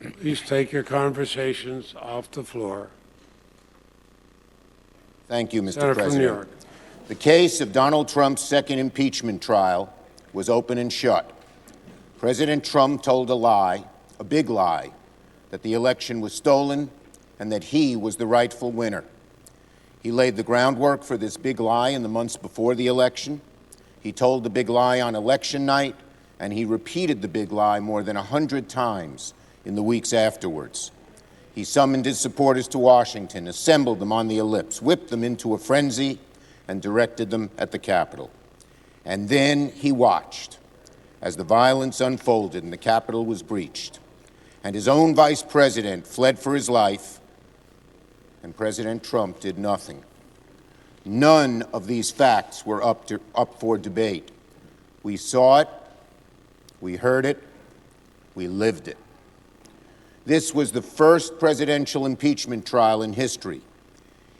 Please take your conversations off the floor. Thank you, Mr. Senator President. from New York. The case of Donald Trump's second impeachment trial was open and shut. President Trump told a lie, a big lie, that the election was stolen and that he was the rightful winner. He laid the groundwork for this big lie in the months before the election. He told the big lie on election night, and he repeated the big lie more than 100 times in the weeks afterwards. He summoned his supporters to Washington, assembled them on the ellipse, whipped them into a frenzy, and directed them at the Capitol. And then he watched as the violence unfolded and the Capitol was breached. And his own vice president fled for his life, and President Trump did nothing. None of these facts were up for debate. We saw it, we heard it, we lived it. This was the first presidential impeachment trial in history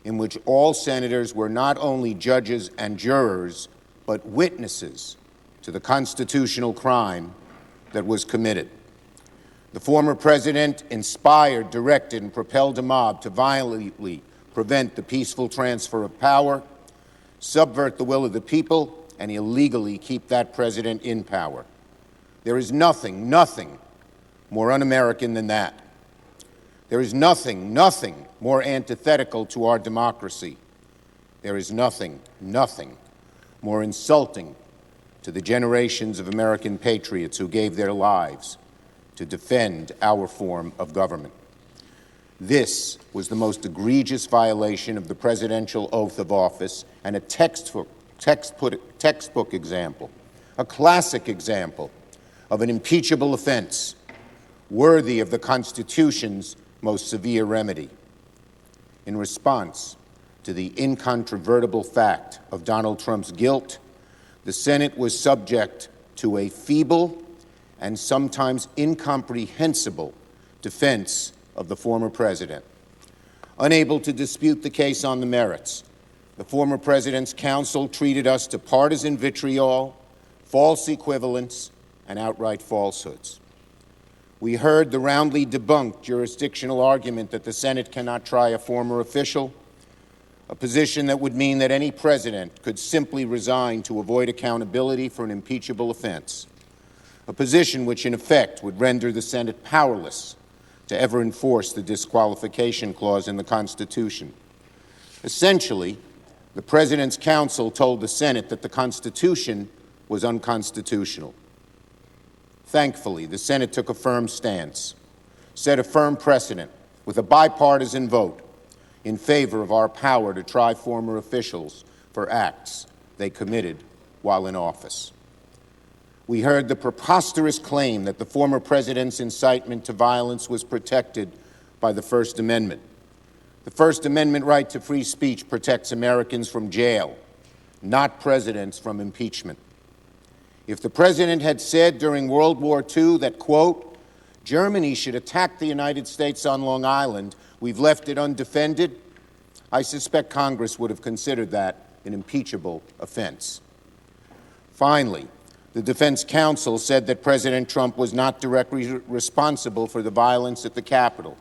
in which all senators were not only judges and jurors, but witnesses to the constitutional crime that was committed. The former president inspired, directed, and propelled a mob to violently prevent the peaceful transfer of power, subvert the will of the people, and illegally keep that president in power. There is nothing more un-American than that. There is nothing more antithetical to our democracy. There is nothing more insulting to the generations of American patriots who gave their lives to defend our form of government. This was the most egregious violation of the presidential oath of office and a textbook example, a classic example of an impeachable offense worthy of the Constitution's most severe remedy. In response to the incontrovertible fact of Donald Trump's guilt, the Senate was subject to a feeble and sometimes incomprehensible defense of the former president. Unable to dispute the case on the merits, the former president's counsel treated us to partisan vitriol, false equivalence, and outright falsehoods. We heard the roundly debunked jurisdictional argument that the Senate cannot try a former official, a position that would mean that any president could simply resign to avoid accountability for an impeachable offense, a position which in effect would render the Senate powerless to ever enforce the disqualification clause in the Constitution. Essentially, the President's counsel told the Senate that the Constitution was unconstitutional. Thankfully, the Senate took a firm stance, set a firm precedent with a bipartisan vote in favor of our power to try former officials for acts they committed while in office. We heard the preposterous claim that the former president's incitement to violence was protected by the First Amendment. The First Amendment right to free speech protects Americans from jail, not presidents from impeachment. If the president had said during World War II that, quote, Germany should attack the United States on Long Island, we've left it undefended, I suspect Congress would have considered that an impeachable offense. Finally, the defense counsel said that President Trump was not directly responsible for the violence at the Capitol.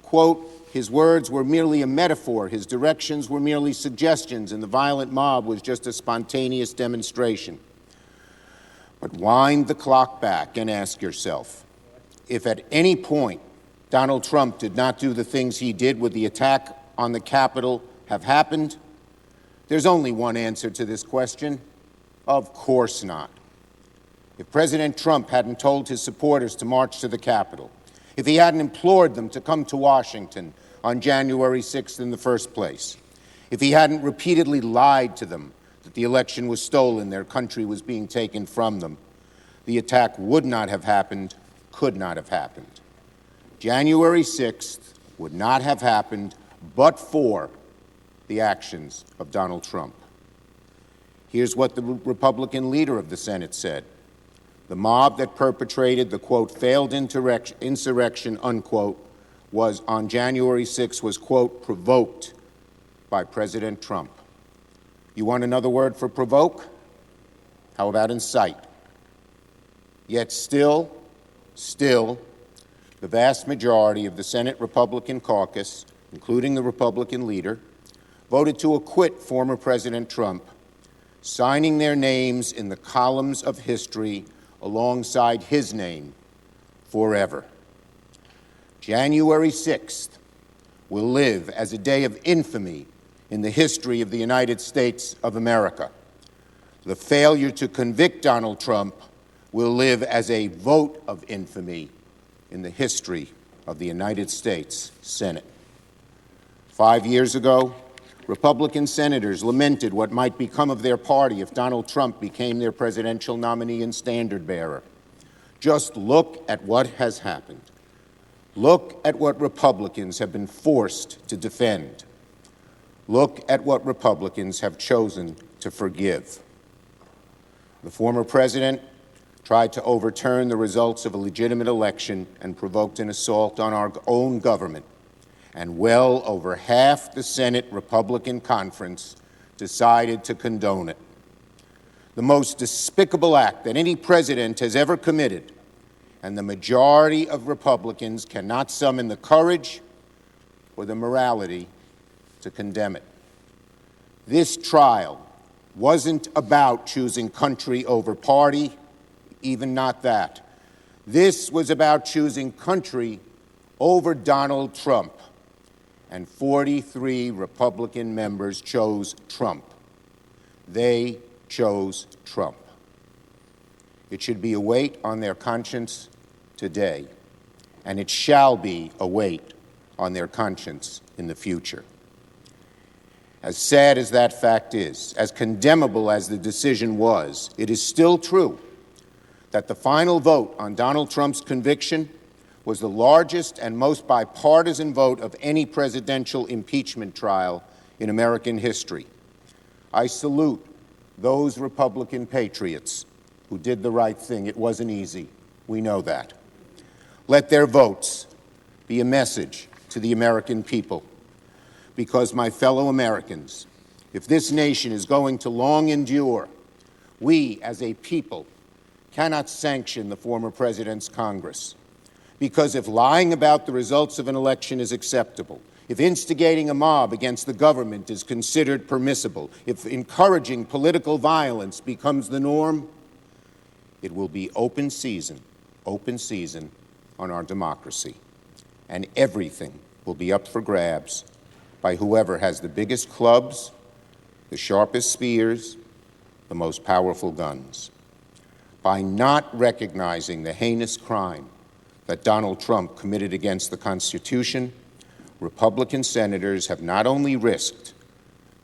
Quote, his words were merely a metaphor, his directions were merely suggestions, and the violent mob was just a spontaneous demonstration. But wind the clock back and ask yourself, if at any point Donald Trump did not do the things he did, would the attack on the Capitol have happened? There's only one answer to this question. Of course not. If President Trump hadn't told his supporters to march to the Capitol, if he hadn't implored them to come to Washington on January 6th in the first place, if he hadn't repeatedly lied to them that the election was stolen, their country was being taken from them, the attack would not have happened, could not have happened. January 6th would not have happened but for the actions of Donald Trump. Here's what the Republican leader of the Senate said. The mob that perpetrated the, quote, failed insurrection, unquote, was on January 6th was, quote, provoked by President Trump. You want another word for provoke? How about incite? Yet still, the vast majority of the Senate Republican caucus, including the Republican leader, voted to acquit former President Trump, signing their names in the columns of history alongside his name forever. January 6th will live as a day of infamy in the history of the United States of America. The failure to convict Donald Trump will live as a vote of infamy in the history of the United States Senate. 5 years ago, Republican senators lamented what might become of their party if Donald Trump became their presidential nominee and standard-bearer. Just look at what has happened. Look at what Republicans have been forced to defend. Look at what Republicans have chosen to forgive. The former president tried to overturn the results of a legitimate election and provoked an assault on our own government. And well over half the Senate Republican conference decided to condone it. The most despicable act that any president has ever committed, and the majority of Republicans cannot summon the courage or the morality to condemn it. This trial wasn't about choosing country over party, even not that. This was about choosing country over Donald Trump. And 43 Republican members chose Trump. They chose Trump. It should be a weight on their conscience today, and it shall be a weight on their conscience in the future. As sad as that fact is, as condemnable as the decision was, it is still true that the final vote on Donald Trump's conviction was the largest and most bipartisan vote of any presidential impeachment trial in American history. I salute those Republican patriots who did the right thing. It wasn't easy. We know that. Let their votes be a message to the American people. Because, my fellow Americans, if this nation is going to long endure, we as a people cannot sanction the former president's Congress. Because if lying about the results of an election is acceptable, if instigating a mob against the government is considered permissible, if encouraging political violence becomes the norm, it will be open season on our democracy. And everything will be up for grabs by whoever has the biggest clubs, the sharpest spears, the most powerful guns. By not recognizing the heinous crime that Donald Trump committed against the Constitution, Republican senators have not only risked,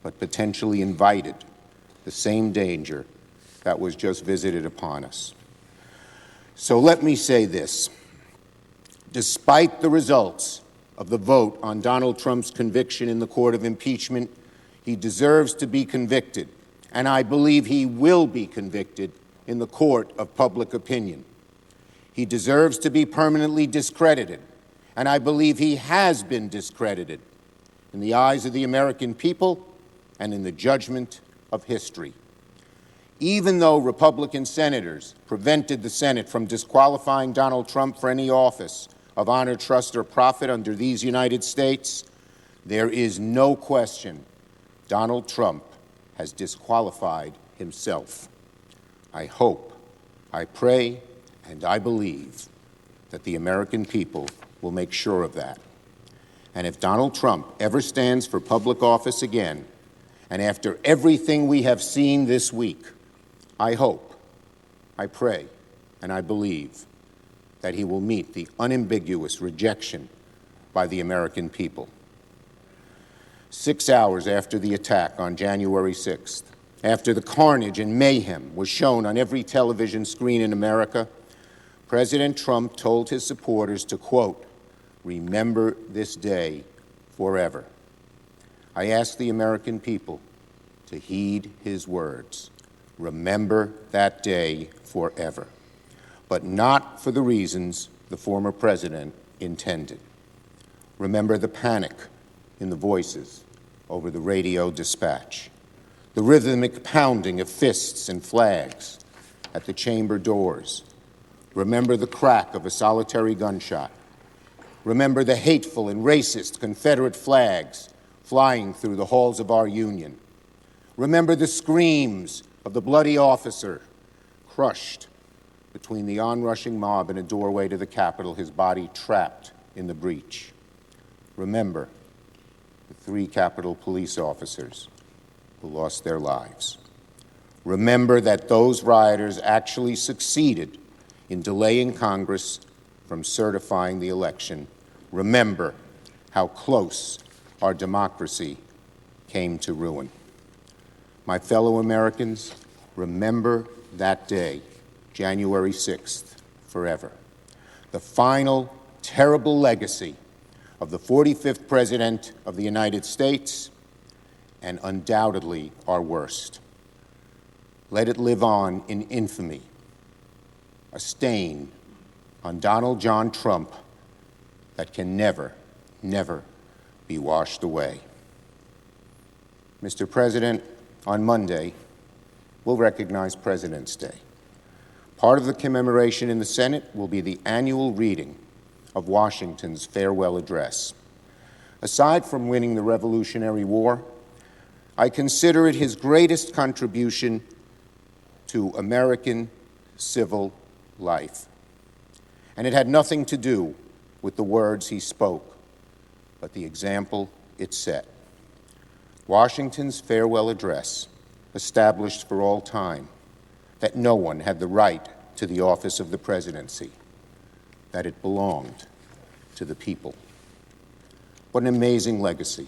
but potentially invited the same danger that was just visited upon us. So let me say this. Despite the results of the vote on Donald Trump's conviction in the court of impeachment, he deserves to be convicted, and I believe he will be convicted in the court of public opinion. He deserves to be permanently discredited, and I believe he has been discredited in the eyes of the American people and in the judgment of history. Even though Republican senators prevented the Senate from disqualifying Donald Trump for any office of honor, trust, or profit under these United States, there is no question Donald Trump has disqualified himself. I hope, I pray, and I believe that the American people will make sure of that. And if Donald Trump ever stands for public office again, and after everything we have seen this week, I hope, I pray, and I believe that he will meet the unambiguous rejection by the American people. 6 hours after the attack on January 6th, after the carnage and mayhem was shown on every television screen in America, President Trump told his supporters to, quote, "Remember this day forever." I ask the American people to heed his words. Remember that day forever, but not for the reasons the former president intended. Remember the panic in the voices over the radio dispatch, the rhythmic pounding of fists and flags at the chamber doors. Remember the crack of a solitary gunshot, Remember the hateful and racist Confederate flags flying through the halls of our Union. Remember the screams of the bloody officer crushed between the onrushing mob and a doorway to the Capitol, his body trapped in the breach. Remember the 3 Capitol police officers who lost their lives. Remember that those rioters actually succeeded in delaying Congress from certifying the election. Remember how close our democracy came to ruin. My fellow Americans, remember that day, January 6th, forever. The final terrible legacy of the 45th President of the United States, and undoubtedly our worst. Let it live on in infamy, a stain on Donald John Trump that can never, never be washed away. Mr. President, on Monday, we'll recognize President's Day. Part of the commemoration in the Senate will be the annual reading of Washington's farewell address. Aside from winning the Revolutionary War, I consider it his greatest contribution to American civil life. And it had nothing to do with the words he spoke, but the example it set. Washington's farewell address established for all time that no one had the right to the office of the presidency, that it belonged to the people. What an amazing legacy.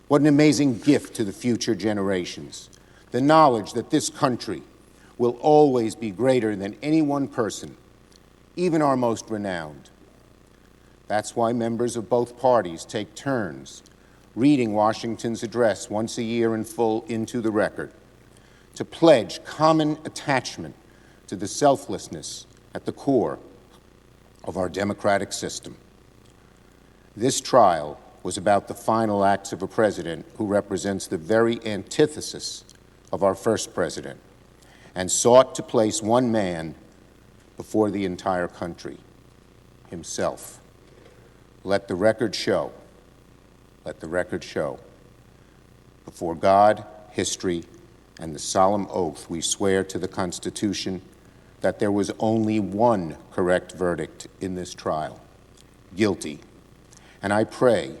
What an amazing gift to the future generations. The knowledge that this country will always be greater than any one person, even our most renowned. That's why members of both parties take turns reading Washington's address once a year in full into the record, to pledge common attachment to the selflessness at the core of our democratic system. This trial was about the final acts of a president who represents the very antithesis of our first president and sought to place one man before the entire country, himself. Let the record show, before God, history, and the solemn oath we swear to the Constitution, that there was only one correct verdict in this trial, guilty. And I pray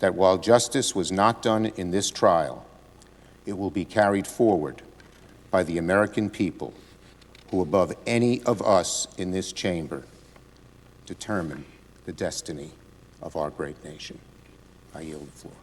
that while justice was not done in this trial, it will be carried forward by the American people who, above any of us in this chamber, determine the destiny of our great nation. I yield the floor.